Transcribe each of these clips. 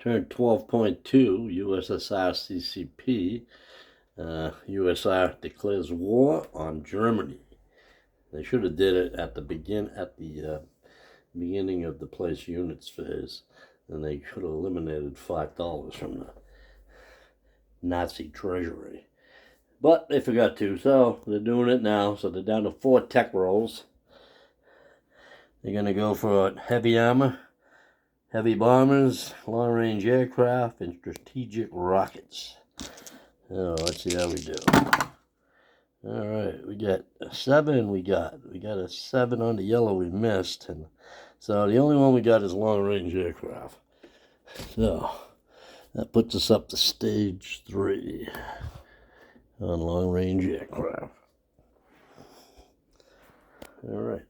Turn 12.2, USSR CCP. USSR declares war on Germany. They should have did it at the beginning of the place units phase, and they could have eliminated $5 from the Nazi treasury. But they forgot to, so they're doing it now. So they're down to 4 tech rolls. They're going to go for heavy armor, heavy bombers, long-range aircraft, and strategic rockets. So let's see how we do. All right, we got a 7. We got a 7 on the yellow. We missed, and so the only one we got is long-range aircraft. So that puts us up to stage 3 on long-range aircraft. All right.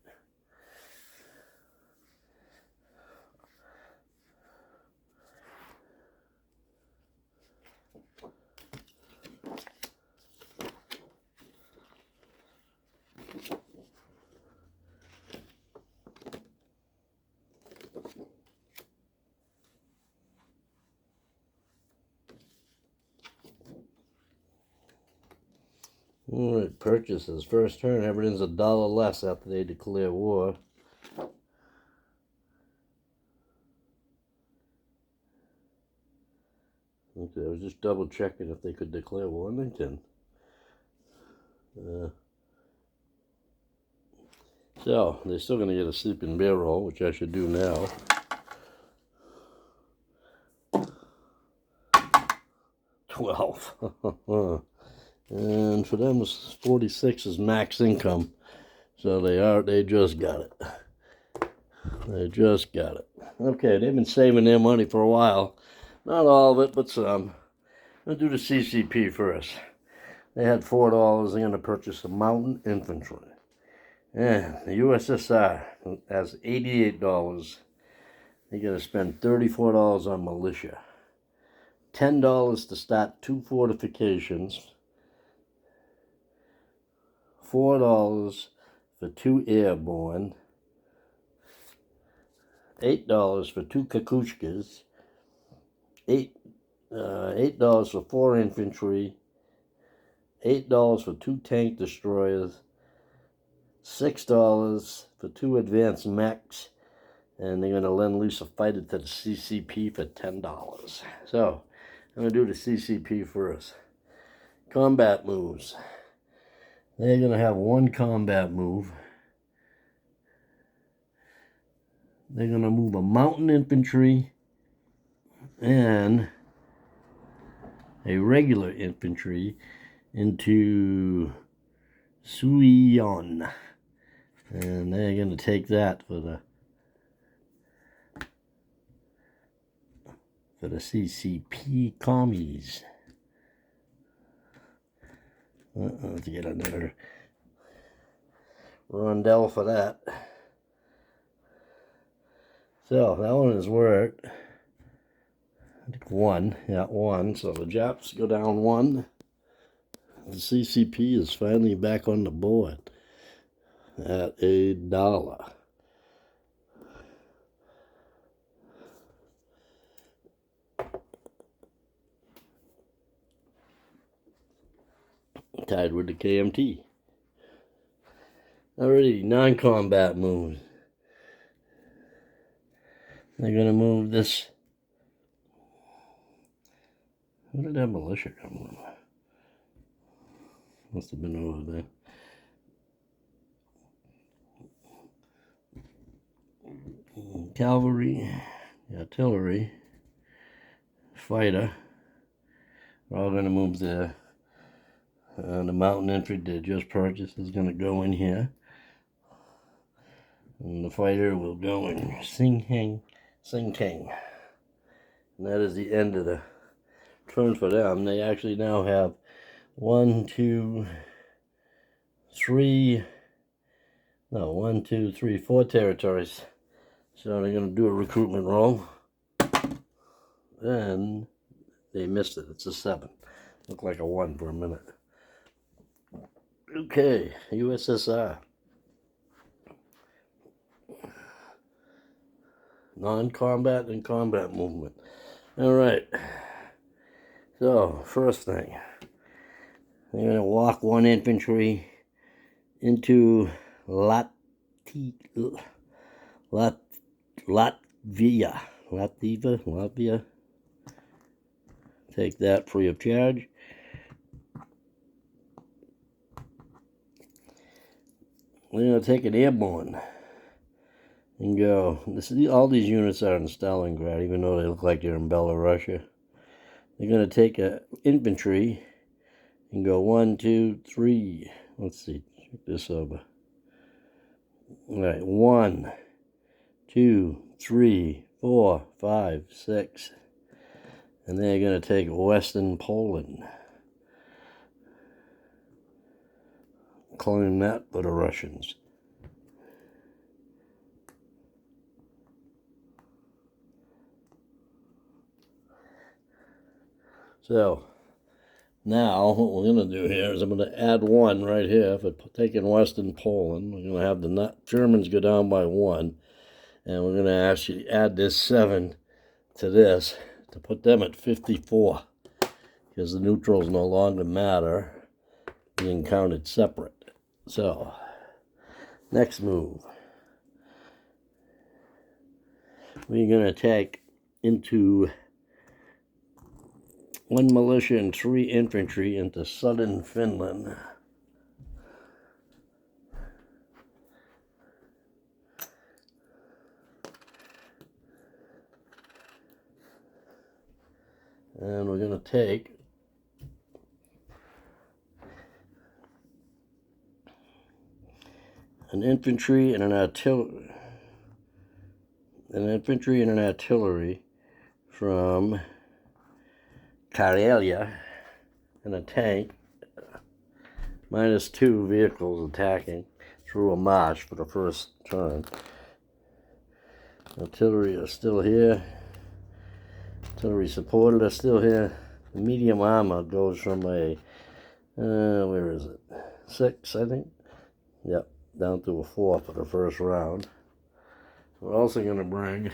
All right, purchases. First turn, everything's $1 less after they declare war. Okay, I was just double checking if they could declare war, and they can. So, they're still going to get a sleeping bear roll, which I should do now. $12. And for them, 46 is max income. So they just got it. They just got it. Okay, they've been saving their money for a while. Not all of it, but some. I'll do the CCP first. They had $4. They're going to purchase the mountain infantry. And the USSR has $88. They're going to spend $34 on militia. $10 to start 2 fortifications. $4 for 2 airborne. $8 for 2 Kakushkas. $8 for 4 infantry. $8 for 2 tank destroyers. $6 for 2 advanced mechs. And they're going to lend loose a fighter to the CCP for $10. So, I'm going to do the CCP first. Combat moves. They're going to have 1 combat move. They're going to move a mountain infantry and a regular infantry into Suion. And they're going to take that for the CCP commies. Let's get another rondel for that. So that one is worth, I think 1. Yeah, 1. So the Japs go down 1. The CCP is finally back on the board at $1. Tied with the KMT. Already non-combat moves. They're going to move this. Where did that militia come from? Must have been over there. Cavalry, artillery, fighter. We're all going to move the mountain infantry they just purchased is going to go in here. And the fighter will go in Sing King. And that is the end of the turn for them. They actually now have 1, 2, 3, 4 territories. So they're going to do a recruitment roll. And they missed it. It's a 7. Looked like a 1 for a minute. Okay, USSR. Non-combat and combat movement. All right. So, first thing, I'm going to walk one infantry into Latvia. Latvia. Take that free of charge. We're going to take an airborne and go. All these units are in Stalingrad, even though they look like they're in Belarus. They're going to take an infantry and go 1, 2, 3. Let's see. Check this over. All right. 1, 2, 3, 4, 5, 6. And they're going to take Western Poland. Claim that for the Russians. So, now what we're going to do here is I'm going to add 1 right here for taking Western Poland. We're going to have the Germans go down by 1. And we're going to actually add this 7 to this to put them at 54. Because the neutrals no longer matter, being counted separate. So, next move. We're going to take into 1 militia and 3 infantry into southern Finland. And we're going to take an infantry and an artillery from Karelia and a tank, -2 vehicles attacking through a marsh for the first turn. Artillery are still here. Artillery supported are still here. The medium armor goes from a, where is it? 6, I think. Yep, down to a 4 for the first round. We're also going to bring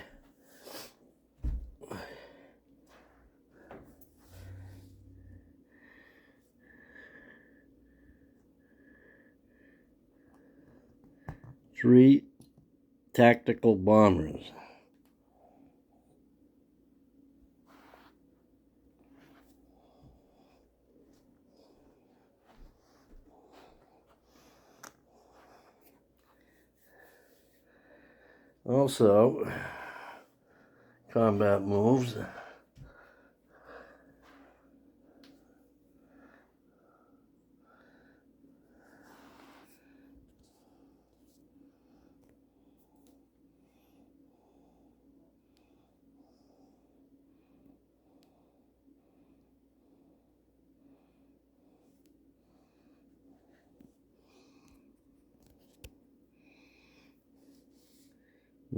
three tactical bombers. Also, combat moves.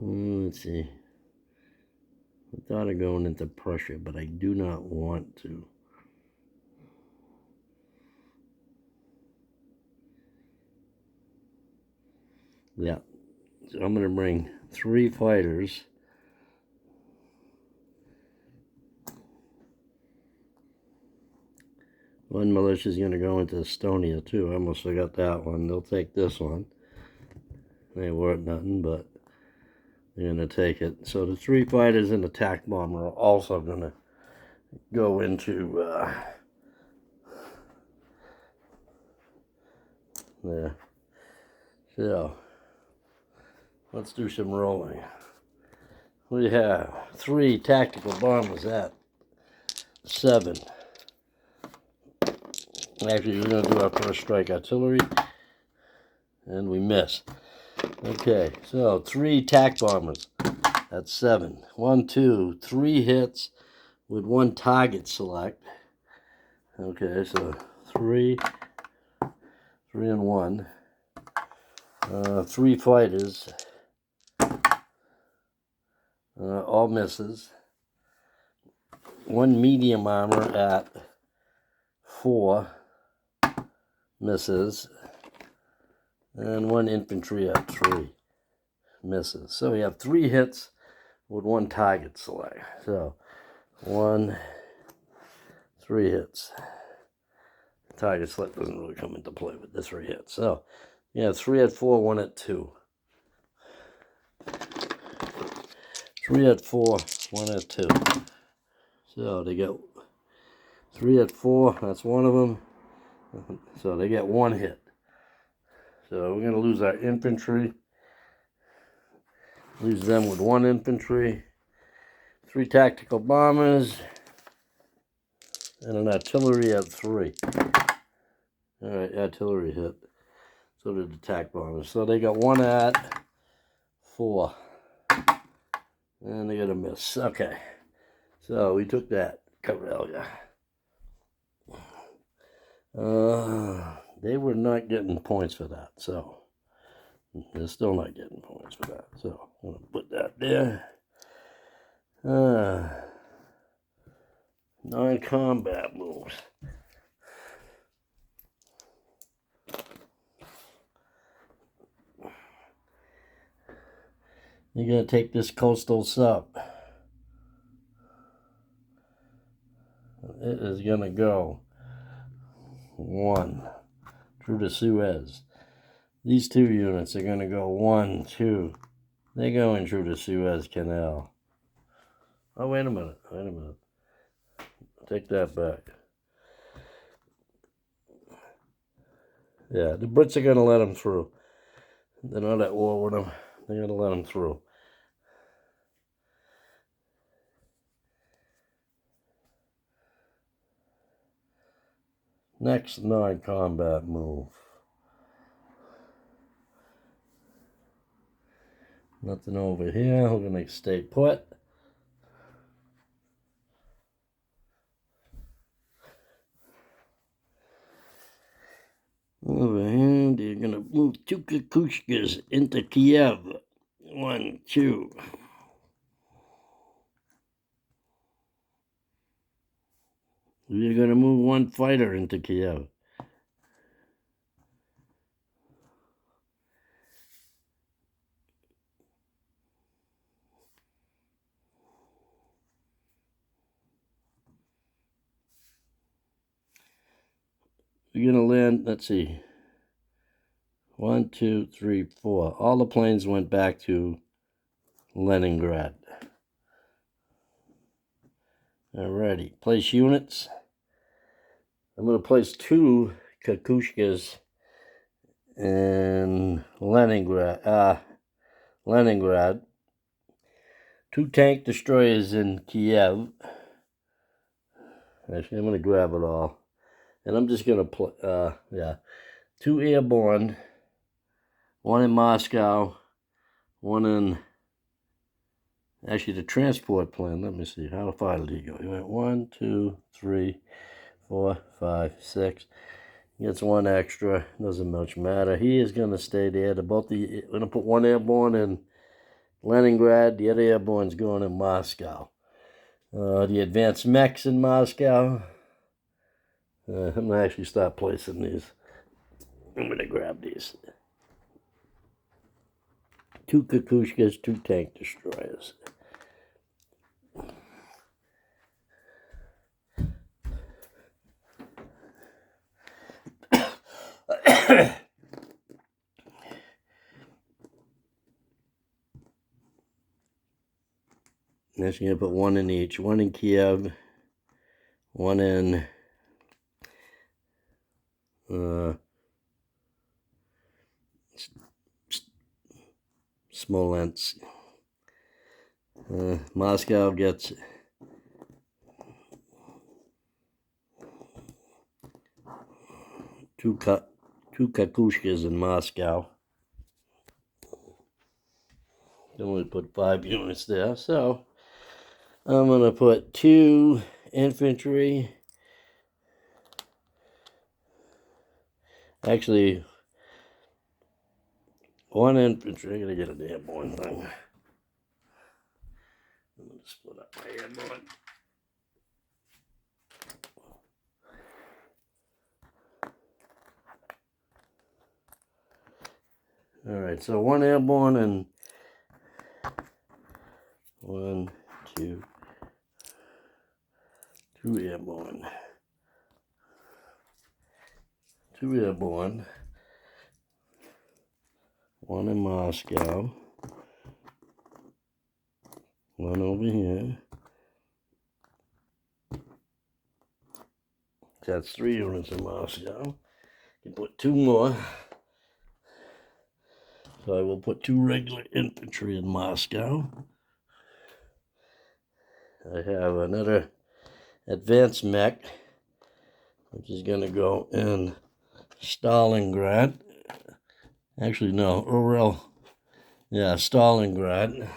Let's see. I thought of going into Prussia, but I do not want to. Yeah. So I'm going to bring 3 fighters. One militia is going to go into Estonia, too. I almost forgot that one. They'll take this one. They weren't nothing, but they're going to take it. So the 3 fighters and the attack bomber are also going to go into there. So, let's do some rolling. We have 3 tactical bombers at 7. Actually, we're going to do our first strike artillery, and we miss. Okay, so 3 tac bombers at 7. 1, 2, 3 hits with 1 target select. Okay, so 3 and 1. 3 fighters, all misses. 1 medium armor at 4 misses, and 1 infantry at 3 misses. So we have 3 hits with 1 target select. So 1, 3 hits. Target select doesn't really come into play with the 3 hits. So, yeah, 3 at 4, 1 at 2. 3 at 4, 1 at 2. So they get 3 at 4, that's one of them. So they get 1 hit. So we're going to lose our infantry. Lose them with 1 infantry. 3 tactical bombers. And an artillery at 3. Alright, artillery hit. So did the attack bombers. So they got 1 at 4. And they got a miss. Okay. So we took that. Corellia. They were not getting points for that. So they're still not getting points for that. So I'm going to put that there. Non-combat moves. You're going to take this coastal sub. It is going to go 1 through the Suez. These 2 units are going to go 1, 2. They're going through the Suez Canal. Oh, wait a minute. Take that back. Yeah, the Brits are going to let them through. They're not at war with them. They're going to let them through. Next non-combat move. Nothing over here. We're going to stay put. Over here, they're going to move 2 Kakushkas into Kiev. 1, 2. We're going to move 1 fighter into Kiev. We're going to land, let's see, 1, 2, 3, 4. All the planes went back to Leningrad. Alrighty, place units. I'm going to place 2 Kakushkas in Leningrad. 2 tank destroyers in Kiev. Actually, I'm going to grab it all. And I'm just going to, 2 airborne. 1 in Moscow. 1 in, actually the transport plane. Let me see, how far did he go? He went 1, 2, 3, 4, 5, 6. He gets 1 extra. Doesn't much matter. He is going to stay there. We're going to put 1 airborne in Leningrad. The other airborne's going in Moscow. The advanced mechs in Moscow. I'm going to actually start placing these. I'm going to grab these. 2 Kakushkas, 2 tank destroyers. Next, you're going to put 1 in each. 1 in Kiev, 1 in Smolensk. Moscow gets 2 Kakushkas in Moscow. Then we put 5 units there. So I'm going to put 2 infantry. Actually, 1 infantry. I'm going to get an airborne thing. I'm going to split up my airborne. Alright, so 1 airborne and 1, 2, 2 airborne. 2 airborne. 1 in Moscow. 1 over here. That's 3 units in Moscow. You put 2 more. So I will put 2 regular infantry in Moscow. I have another advanced mech, which is going to go in Stalingrad. Actually, no, Urel. Yeah, Stalingrad.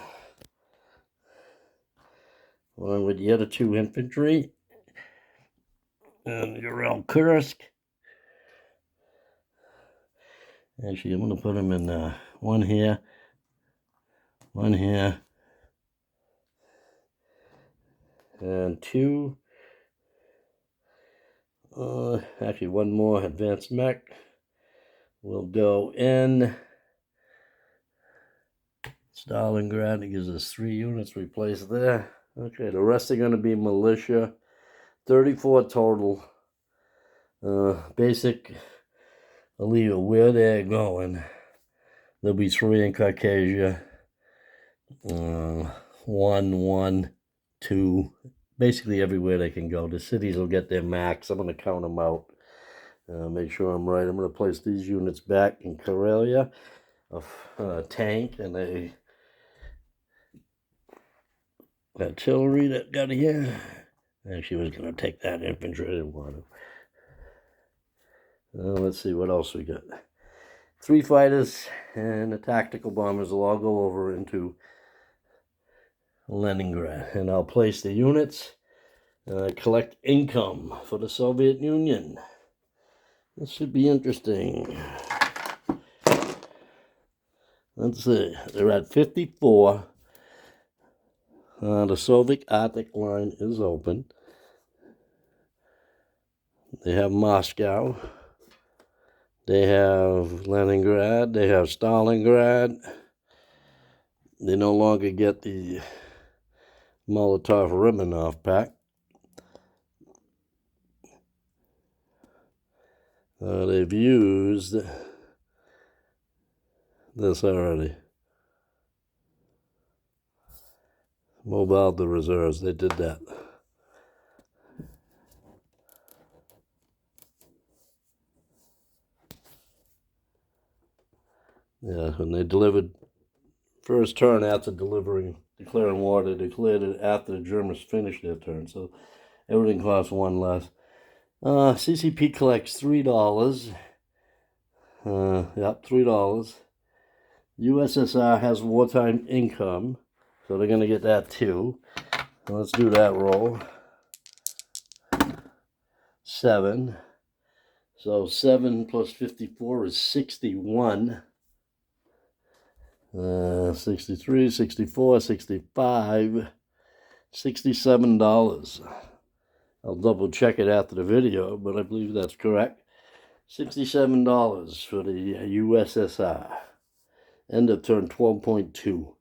Along with the other 2 infantry. And Urel Kursk. Actually, I'm going to put them in 1 here, 1 here, and 2. Actually, 1 more advanced mech will go in Stalingrad. It gives us 3 units replaced there. Okay, the rest are going to be militia. 34 total. Basic. I'll leave it where they're going. There'll be 3 in Caucasia. 1, 2. Basically everywhere they can go. The cities will get their max. I'm going to count them out. Make sure I'm right. I'm going to place these units back in Karelia. A tank and a artillery that got here. Actually, was going to take that infantry. I didn't want to. Let's see what else we got. 3 fighters and the tactical bombers will all go over into Leningrad. And I'll place the units, collect income for the Soviet Union. This should be interesting. Let's see. They're at 54. The Soviet Arctic line is open. They have Moscow. They have Leningrad. They have Stalingrad. They no longer get the Molotov-Ribbentrop Pact. They've used this already. Mobile the reserves. They did that. Yeah, when they delivered first turn after declaring war, they declared it after the Germans finished their turn, so everything costs 1 less. CCP collects $3. Yep, $3. USSR has wartime income, so they're going to get that too. So let's do that roll. 7. So 7 plus 54 is 61. 63, 64, 65, $67. I'll double check it after the video, but I believe that's correct. $67 for the USSR. End of turn 12.2.